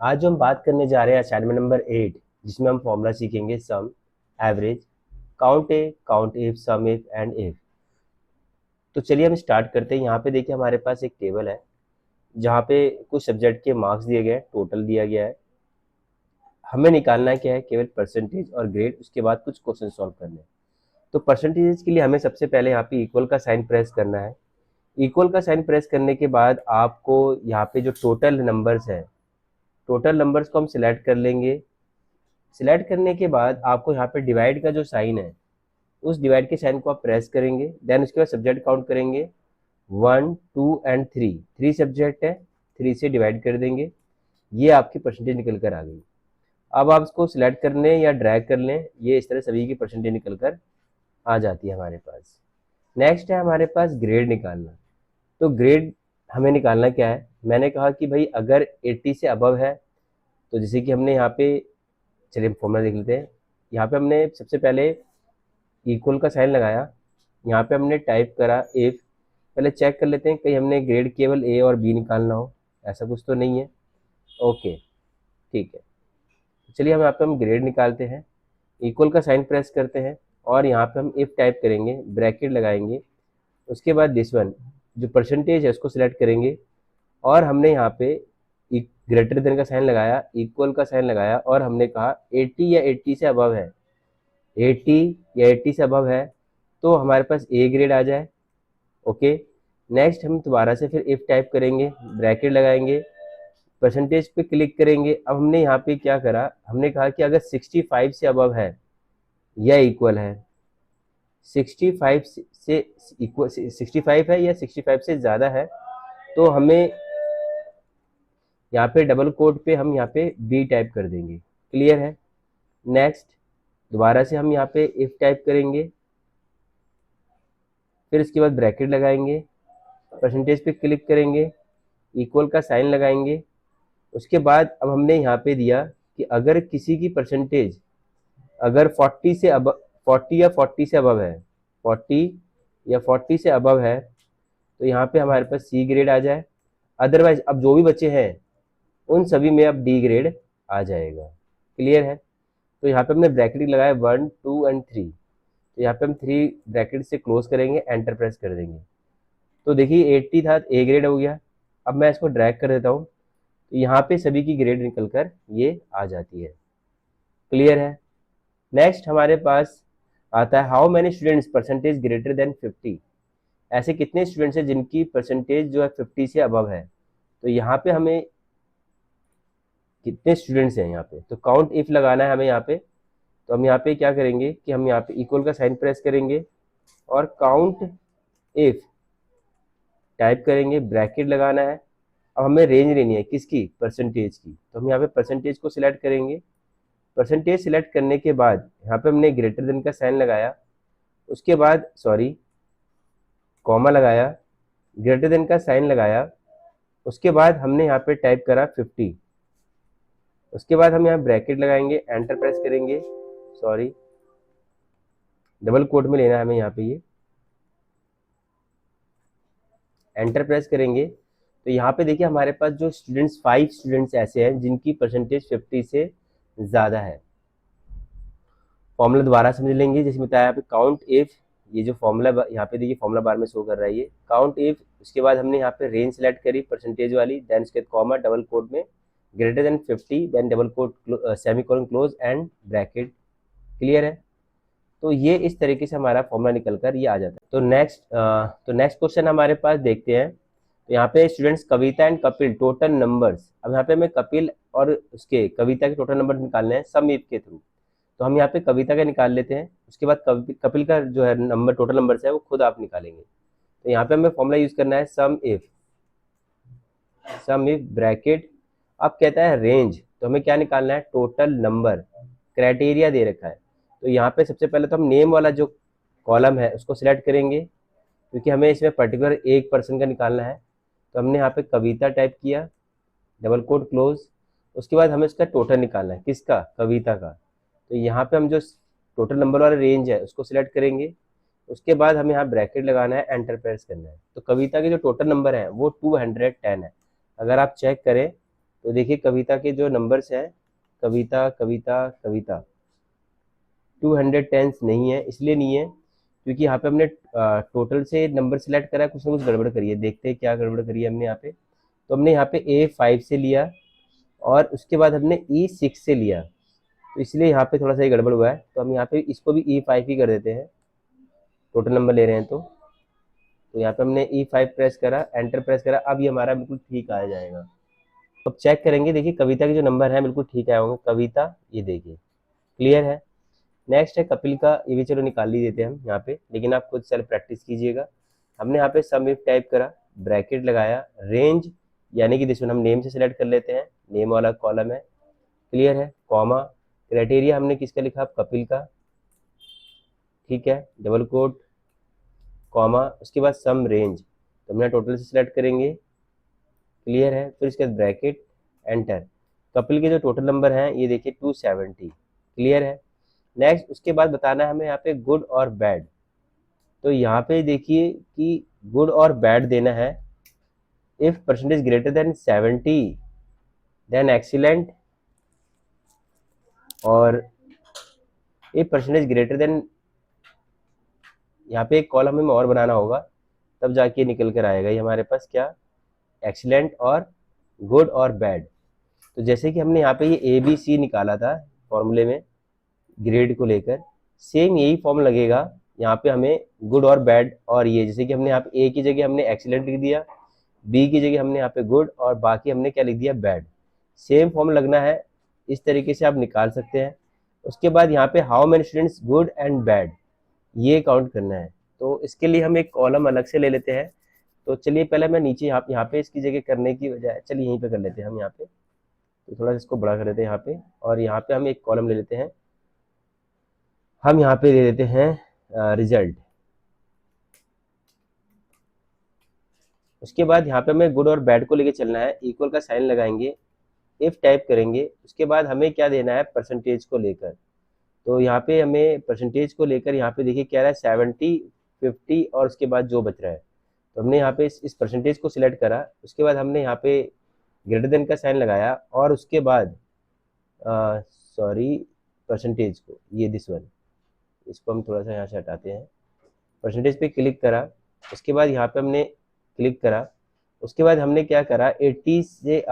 आज जो हम बात करने जा रहे हैं असाइनमेंट नंबर 8, जिसमें हम फॉर्मूला सीखेंगे sum, average, count if, sum if and if. तो चलिए हम स्टार्ट करते हैं। यहाँ पे देखिए हमारे पास एक टेबल है जहाँ पे कुछ सब्जेक्ट के मार्क्स दिए गए हैं, टोटल दिया गया है। हमें निकालना क्या है, केवल परसेंटेज और ग्रेड, उसके बाद कुछ क्वेश्चन सॉल्व करने हैं। तो परसेंटेज के लिए हमें सबसे पहले यहाँ पे इक्वल का साइन प्रेस करना है। इक्वल का साइन प्रेस करने के बाद आपको यहाँ पे जो टोटल नंबर्स हैं, टोटल नंबर्स को हम सिलेक्ट कर लेंगे। सिलेक्ट करने के बाद आपको यहाँ पे डिवाइड का जो साइन है, उस डिवाइड के साइन को आप प्रेस करेंगे। देन उसके बाद सब्जेक्ट काउंट करेंगे, 1, 2 एंड 3। 3 सब्जेक्ट है, 3 से डिवाइड कर देंगे। ये आपकी परसेंटेज निकल कर आ गई। अब आप इसको सिलेक्ट कर लें या ड्रैग कर लें, ये इस तरह सभी की परसेंटेज निकल कर आ जाती है हमारे पास। नेक्स्ट है हमारे पास ग्रेड निकालना। तो ग्रेड हमें निकालना क्या है, मैंने कहा कि भाई अगर 80 से अबव है, तो जैसे कि हमने यहाँ पे, चलिए हम फॉर्मूला देख लेते हैं। यहाँ पे हमने सबसे पहले इक्वल का साइन लगाया, यहाँ पे हमने टाइप करा इफ। पहले चेक कर लेते हैं कहीं हमने ग्रेड केवल ए और बी निकालना हो, ऐसा कुछ तो नहीं है। ओके, ठीक है। चलिए हम यहाँ पे हम ग्रेड निकालते हैं। इक्वल का साइन प्रेस करते हैं और यहाँ पे हम इफ टाइप करेंगे, ब्रैकेट लगाएंगे। उसके बाद दिस वन जो परसेंटेज है उसको सिलेक्ट करेंगे और हमने यहाँ पे ग्रेटर देन का साइन लगाया, इक्वल का साइन लगाया और हमने कहा 80 या 80 से अबव है, 80 या 80 से अबव है तो हमारे पास ए ग्रेड आ जाए। ओके, नेक्स्ट हम दोबारा से फिर इफ टाइप करेंगे, ब्रैकेट लगाएंगे, परसेंटेज पे क्लिक करेंगे। अब हमने यहाँ पे क्या करा, हमने कहा कि अगर 65 से अबव है या इक्वल है, 65 से इक्वल, 65 है या 65 से ज़्यादा है, तो हमें यहाँ पे डबल कोट पे हम यहाँ पे बी टाइप कर देंगे। क्लियर है। नेक्स्ट दोबारा से हम यहाँ पे इफ टाइप करेंगे, फिर इसके बाद ब्रैकेट लगाएंगे, परसेंटेज पे क्लिक करेंगे, इक्वल का साइन लगाएंगे। उसके बाद अब हमने यहाँ पे दिया कि अगर किसी की परसेंटेज अगर 40 से अब 40 या 40 से अबव है, 40 या 40 से अबव है, तो यहाँ पे हमारे पास सी ग्रेड आ जाए। अदरवाइज अब जो भी बचे हैं उन सभी में अब डी ग्रेड आ जाएगा। क्लियर है। तो यहाँ पे हमने ब्रैकेट लगाया 1, 2 एंड 3। तो यहाँ पे हम 3 ब्रैकेट से क्लोज करेंगे, एंटर प्रेस कर देंगे। तो देखिए 80 था, ए ग्रेड हो गया। अब मैं इसको ड्रैग कर देता हूँ, तो यहाँ पे सभी की ग्रेड निकल कर ये आ जाती है। क्लियर है। नेक्स्ट हमारे पास आता है how many students percentage greater than 50। ऐसे कितने स्टूडेंट्स हैं जिनकी परसेंटेज जो है 50 से अबव है। तो यहाँ पे हमें कितने स्टूडेंट्स हैं यहाँ पे, तो काउंट इफ लगाना है हमें यहाँ पे। तो हम यहाँ पे क्या करेंगे कि हम यहाँ पे इक्वल का साइन प्रेस करेंगे और काउंट इफ टाइप करेंगे, ब्रैकेट लगाना है। अब हमें रेंज लेनी है किसकी, परसेंटेज की। तो हम यहाँ पे परसेंटेज को सिलेक्ट करेंगे। परसेंटेज सिलेक्ट करने के बाद यहाँ पे हमने ग्रेटर देन का साइन लगाया, उसके बाद कॉमा लगाया, ग्रेटर देन का साइन लगाया, उसके बाद हमने यहाँ पे टाइप करा 50। उसके बाद हम यहाँ ब्रैकेट लगाएंगे, एंटर प्रेस करेंगे, डबल कोट में लेना है हमें यहाँ पे, ये एंटर प्रेस करेंगे। तो यहाँ पे देखिए हमारे पास जो स्टूडेंट्स 5 स्टूडेंट्स ऐसे हैं जिनकी परसेंटेज 50 से ज़्यादा है। फॉर्मूला दोबारा समझ लेंगे, जैसे बताया यहाँ पे काउंट इफ, ये जो फॉर्मूला यहाँ पे देखिए फॉर्मूला बार में शो कर रहा है, ये काउंट इफ। उसके बाद हमने यहाँ पे रेंज सेलेक्ट करी परसेंटेज वाली, देन उसके कॉमा, डबल कोट में greater than 50, then double quote, semicolon close and bracket. Clear है। तो ये इस तरीके से हमारा फॉर्मूला निकल कर ये आ जाता है। तो नेक्स्ट क्वेश्चन हमारे पास देखते हैं। तो यहाँ पे students Kavita and Kapil total numbers. अब यहाँ पे हमें कपिल और उसके कविता के टोटल नंबर निकालने हैं सम इफ के थ्रू। तो हम यहाँ पे कविता का निकाल लेते हैं, उसके बाद कपिल का जो है नंबर, टोटल नंबर है वो खुद आप निकालेंगे। तो यहाँ पे हमें फॉर्मूला यूज करना है सम इफ ब्रैकेट। अब कहता है रेंज, तो हमें क्या निकालना है, टोटल नंबर। क्राइटेरिया दे रखा है। तो यहाँ पे सबसे पहले तो हम नेम वाला जो कॉलम है उसको सिलेक्ट करेंगे, क्योंकि हमें इसमें पर्टिकुलर एक पर्सन का निकालना है। तो हमने यहाँ पे कविता टाइप किया, डबल कोट क्लोज। उसके बाद हमें इसका टोटल निकालना है, किसका, कविता का। तो यहाँ पे हम जो टोटल नंबर वाला रेंज है उसको सिलेक्ट करेंगे। उसके बाद हमें यहाँ ब्रैकेट लगाना है, एंटर प्रेस करना है। तो कविता के जो टोटल नंबर है वो 210 है। अगर आप चेक करें तो देखिए कविता के जो नंबर्स हैं, कविता कविता कविता 210 नहीं है। इसलिए नहीं है क्योंकि यहाँ पे हमने टोटल से नंबर सेलेक्ट करा है, कुछ ना कुछ गड़बड़ करी है। देखते हैं क्या गड़बड़ करी है हमने यहाँ पे। तो हमने यहाँ पे A5 से लिया और उसके बाद हमने E6 से लिया, तो इसलिए यहाँ पे थोड़ा सा ये गड़बड़ हुआ है। तो हम यहाँ पे इसको भी E5 ही कर देते हैं, टोटल नंबर ले रहे हैं। तो यहाँ पे हमने E5 प्रेस करा, एंटर प्रेस करा, अब ये हमारा बिल्कुल ठीक आ जाएगा। अब चेक करेंगे, देखिए कविता के जो नंबर है बिल्कुल ठीक आए होंगे। कविता, ये देखिए क्लियर है। नेक्स्ट है कपिल का, ये भी चलो निकाल ही देते हैं हम यहाँ पे, लेकिन आप खुद सेल्फ प्रैक्टिस कीजिएगा। हमने यहाँ पे सम इफ टाइप करा, ब्रैकेट लगाया, रेंज यानी कि जिसमें हम नेम से सिलेक्ट कर लेते हैं, नेम वाला कॉलम है, क्लियर है, कॉमा, क्राइटेरिया हमने किसका लिखा, कपिल का, ठीक है, डबल कोट, कॉमा, उसके बाद सम रेंज, तो हमने टोटल से सिलेक्ट करेंगे, क्लियर है, फिर इसके बाद ब्रैकेट, एंटर। कपिल के जो टोटल नंबर हैं ये देखिए 270, क्लियर है। नेक्स्ट उसके बाद बताना है हमें यहाँ पे गुड और बैड। तो यहाँ पे देखिए कि गुड और बैड देना है। If percentage greater than 70 then excellent, और इफ परसेंटेज ग्रेटर देन, यहाँ पे एक कॉलम हमें और बनाना होगा, तब जाके निकल कर आएगा ये हमारे पास क्या, एक्सीलेंट और गुड और बैड। तो जैसे कि हमने यहाँ पे ये ABC निकाला था फॉर्मूले में ग्रेड को लेकर, सेम यही फॉर्म लगेगा यहाँ पे हमें गुड और बैड। और ये जैसे कि हमने यहाँ पे A की जगह हमने एक्सीलेंट लिख दिया, B की जगह हमने यहाँ पे गुड, और बाकी हमने क्या लिख दिया, बैड। सेम फॉर्म लगना है, इस तरीके से आप निकाल सकते हैं। उसके बाद यहाँ पे how many students good and bad, ये काउंट करना है। तो इसके लिए हम एक कॉलम अलग से ले लेते हैं। तो चलिए पहले मैं नीचे यहाँ पे इसकी जगह करने की बजाय चलिए यहीं पे कर लेते हैं हम यहाँ पे। तो थोड़ा सा इसको बड़ा कर देते हैं यहाँ पे, और यहाँ पे हम एक कॉलम ले लेते हैं, हम यहाँ पे दे देते हैं रिजल्ट। उसके बाद यहाँ पे हमें गुड और बैड को लेके चलना है, इक्वल का साइन लगाएंगे, इफ टाइप करेंगे, उसके बाद हमें क्या देना है, परसेंटेज को लेकर। तो यहाँ पे हमें परसेंटेज को लेकर यहाँ पे देखिए क्या रहा है, 70, 50 और उसके बाद जो बच रहा है। तो हमने यहाँ पे इस परसेंटेज को सिलेक्ट करा, उसके बाद हमने यहाँ पे ग्रेटर देन का साइन लगाया, और उसके बाद सॉरी परसेंटेज को, ये दिस वन, इसको हम थोड़ा सा यहाँ से हटाते हैं, परसेंटेज पे क्लिक करा, उसके बाद यहाँ पे हमने क्लिक करा, उसके बाद हमने क्या करा, 80 से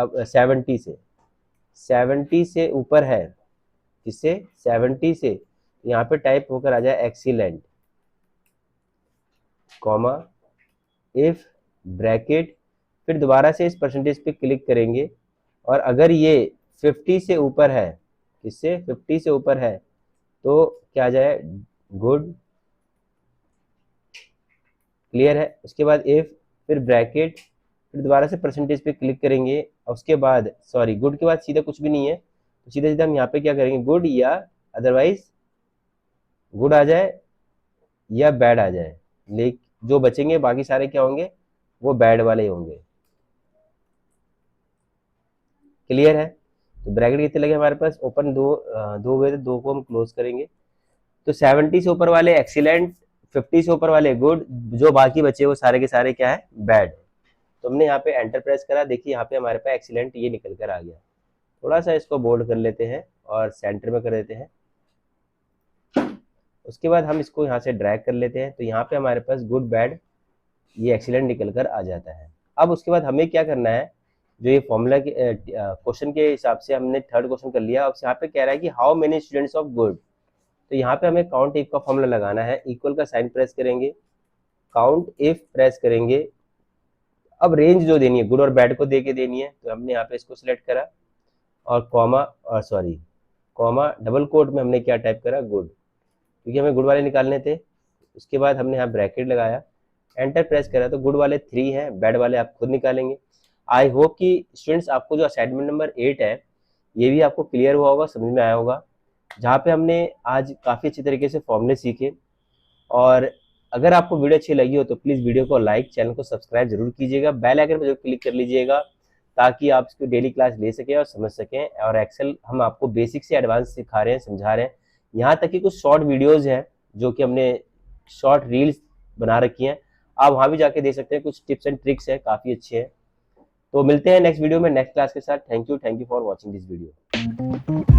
70 से ऊपर है, किससे, 70 से, यहाँ पे टाइप होकर आ जाए एक्सीलेंट, कॉमा, इफ, ब्रैकेट, फिर दोबारा से इस परसेंटेज पे क्लिक करेंगे, और अगर ये 50 से ऊपर है, किससे, 50 से ऊपर है, तो क्या आ जाए, गुड, क्लियर है। उसके बाद इफ, फिर ब्रैकेट, फिर दोबारा से परसेंटेज पे क्लिक करेंगे, और उसके बाद सॉरी गुड के बाद सीधा कुछ भी नहीं है, तो सीधा सीधा हम यहाँ पे क्या करेंगे, गुड, या अदरवाइज गुड आ जाए या बैड आ जाए, लेकिन जो बचेंगे बाकी सारे क्या होंगे, वो बैड वाले ही होंगे, क्लियर है। तो ब्रैकेट कितने लगे हमारे पास, ओपन दो हुए थे, दो को हम क्लोज करेंगे। तो 70 से ऊपर वाले एक्सीलेंट, 50 से ऊपर वाले गुड, जो बाकी बचे वो सारे के सारे क्या है, बैड। तो हमने यहाँ पे एंटर प्रेस करा, देखिए यहाँ पे हमारे पास एक्सीलेंट ये निकल कर आ गया। थोड़ा सा इसको बोल्ड कर लेते हैं और सेंटर में कर देते हैं। उसके बाद हम इसको यहाँ से ड्रैग कर लेते हैं, तो यहाँ पे हमारे पास गुड बैड ये एक्सीलेंट निकल कर आ जाता है। अब उसके बाद हमें क्या करना है, जो ये फॉर्मूला के क्वेश्चन के हिसाब से हमने थर्ड क्वेश्चन कर लिया। अब यहाँ पे कह रहा है कि how many students of good, तो यहाँ पे हमें काउंट इफ का फॉर्मूला लगाना है, इक्वल का साइन प्रेस करेंगे, काउंट इफ प्रेस करेंगे, अब रेंज जो देनी है गुड और बैड को दे के देनी है, तो हमने यहाँ पे इसको सिलेक्ट करा, और कॉमा, और सॉरी कॉमा, डबल कोट में हमने क्या टाइप करा, गुड, क्योंकि हमें गुड वाले निकालने थे। उसके बाद हमने यहाँ ब्रैकेट लगाया, एंटर प्रेस करा, तो गुड वाले 3 हैं, बैड वाले आप खुद निकालेंगे। आई होप कि स्टूडेंट्स आपको जो असाइनमेंट नंबर 8 है ये भी आपको क्लियर हुआ होगा, समझ में आया होगा, जहाँ पे हमने आज काफ़ी अच्छी तरीके से फॉर्मूले सीखे। और अगर आपको वीडियो अच्छी लगी हो तो प्लीज़ वीडियो को लाइक, चैनल को सब्सक्राइब जरूर कीजिएगा, बेल आइकन पर जरूर क्लिक कर लीजिएगा, ताकि आप इसको डेली क्लास ले सकें और समझ सकें। और एक्सेल हम आपको बेसिक से एडवांस सिखा रहे हैं, समझा रहे हैं, यहाँ तक कि कुछ शॉर्ट वीडियोज़ हैं जो कि हमने शॉर्ट रील्स बना रखी हैं, आप वहाँ भी जाके देख सकते हैं, कुछ टिप्स एंड ट्रिक्स हैं, काफ़ी अच्छे हैं। तो मिलते हैं नेक्स्ट वीडियो में नेक्स्ट क्लास के साथ। Thank you for watching this video.